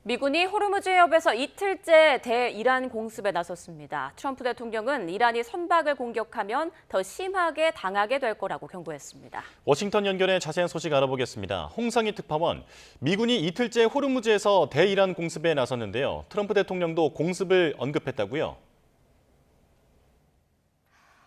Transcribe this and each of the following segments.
미군이 호르무즈 해협에서 이틀째 대이란 공습에 나섰습니다. 트럼프 대통령은 이란이 선박을 공격하면 더 심하게 당하게 될 거라고 경고했습니다. 워싱턴 연결의 자세한 소식 알아보겠습니다. 홍상희 특파원, 미군이 이틀째 호르무즈에서 대이란 공습에 나섰는데요. 트럼프 대통령도 공습을 언급했다고요?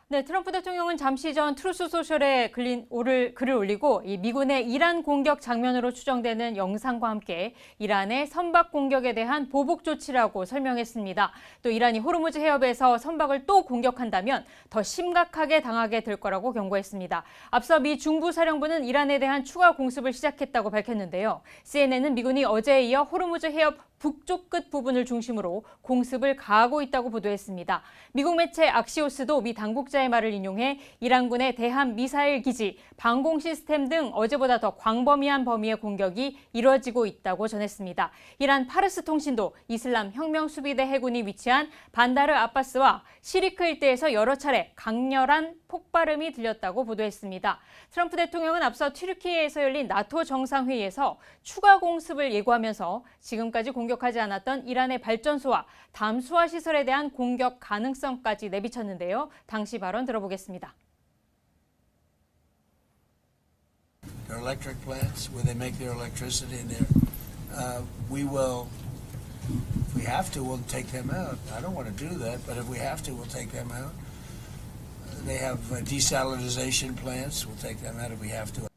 네, 트럼프 대통령은 잠시 전 트루스 소셜에 글을 올리고 이 미군의 이란 공격 장면으로 추정되는 영상과 함께 이란의 선박 공격에 대한 보복 조치라고 설명했습니다. 또 이란이 호르무즈 해협에서 선박을 또 공격한다면 더 심각하게 당하게 될 거라고 경고했습니다. 앞서 미 중부사령부는 이란에 대한 추가 공습을 시작했다고 밝혔는데요. CNN은 미군이 어제에 이어 호르무즈 해협 북쪽 끝 부분을 중심으로 공습을 가하고 있다고 보도했습니다. 미국 매체 악시오스도 미 당국자의 말을 인용해 이란군의 대함 미사일 기지, 방공 시스템 등 어제보다 더 광범위한 범위의 공격이 이뤄지고 있다고 전했습니다. 이란 파르스 통신도 이슬람 혁명 수비대 해군이 위치한 반다르 아바스와 시리크 일대에서 여러 차례 강렬한 폭발음이 들렸다고 보도했습니다. 트럼프 대통령은 앞서 튀르키예에서 열린 나토 정상회의에서 추가 공습을 예고하면서 지금까지 공격하지 않았던 이란의 발전소와 담수화 시설에 대한 공격 가능성까지 내비쳤는데요. 당시 발언 들어보겠습니다. Their electric plants where they make their electricity in there. We will, if we have to, we'll take them out. I don't want to do that, but if we have to, we'll take them out. They have desalinization plants. We'll take them out if we have to.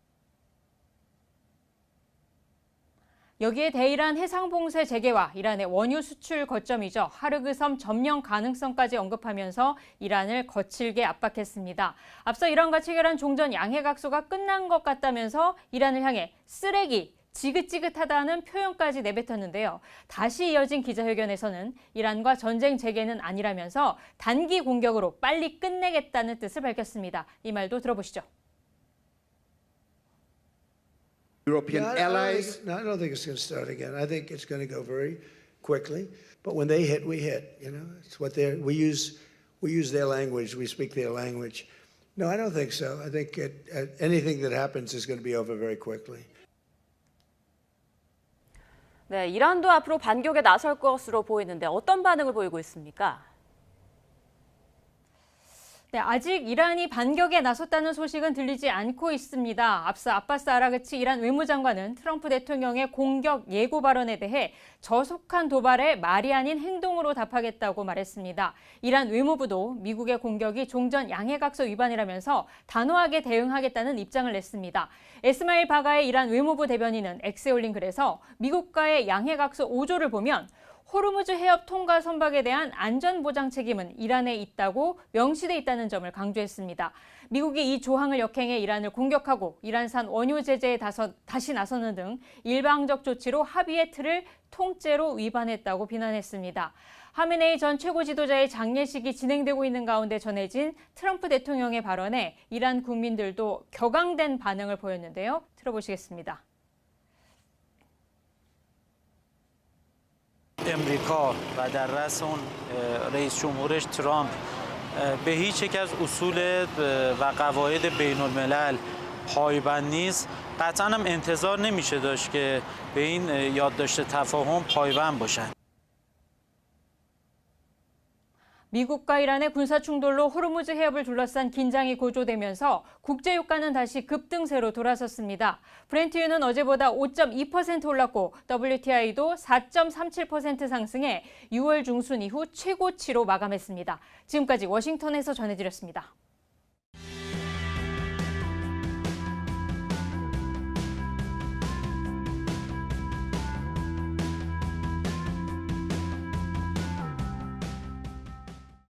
여기에 대이란 해상봉쇄 재개와 이란의 원유 수출 거점이죠. 하르그 섬 점령 가능성까지 언급하면서 이란을 거칠게 압박했습니다. 앞서 이란과 체결한 종전 양해각서가 끝난 것 같다면서 이란을 향해 쓰레기, 지긋지긋하다는 표현까지 내뱉었는데요. 다시 이어진 기자회견에서는 이란과 전쟁 재개는 아니라면서 단기 공격으로 빨리 끝내겠다는 뜻을 밝혔습니다. 이 말도 들어보시죠. European allies. I don't think it's going to start again. I think it's going to go very quickly. But when they hit, we hit. You know, it's what we use their language. We speak their language. No, I don't think so. I think anything that happens is going to be over very quickly. 네, 이란도 앞으로 반격에 나설 것으로 보이는데 어떤 반응을 보이고 있습니까? 네, 아직 이란이 반격에 나섰다는 소식은 들리지 않고 있습니다. 앞서 아바스 아라그치 이란 외무장관은 트럼프 대통령의 공격 예고 발언에 대해 저속한 도발에 말이 아닌 행동으로 답하겠다고 말했습니다. 이란 외무부도 미국의 공격이 종전 양해각서 위반이라면서 단호하게 대응하겠다는 입장을 냈습니다. 에스마일 바가의 이란 외무부 대변인은 X에 올린 글에서 미국과의 양해각서 5조를 보면 호르무즈 해협 통과 선박에 대한 안전보장 책임은 이란에 있다고 명시돼 있다는 점을 강조했습니다. 미국이 이 조항을 역행해 이란을 공격하고 이란산 원유 제재에 다시 나서는 등 일방적 조치로 합의의 틀을 통째로 위반했다고 비난했습니다. 하메네이 전 최고 지도자의 장례식이 진행되고 있는 가운데 전해진 트럼프 대통령의 발언에 이란 국민들도 격앙된 반응을 보였는데요. 들어보시겠습니다. امریکا و در رأس اون رئیس جمهورش ترامپ به هیچ یک از اصول و قواعد بین الملل پایبند نیست قطعا هم انتظار نمیشه داشت که به این یادداشت تفاهم پایبند باشن. 미국과 이란의 군사 충돌로 호르무즈 해협을 둘러싼 긴장이 고조되면서 국제 유가는 다시 급등세로 돌아섰습니다. 브렌트유는 어제보다 5.2% 올랐고 WTI도 4.37% 상승해 6월 중순 이후 최고치로 마감했습니다. 지금까지 워싱턴에서 전해드렸습니다.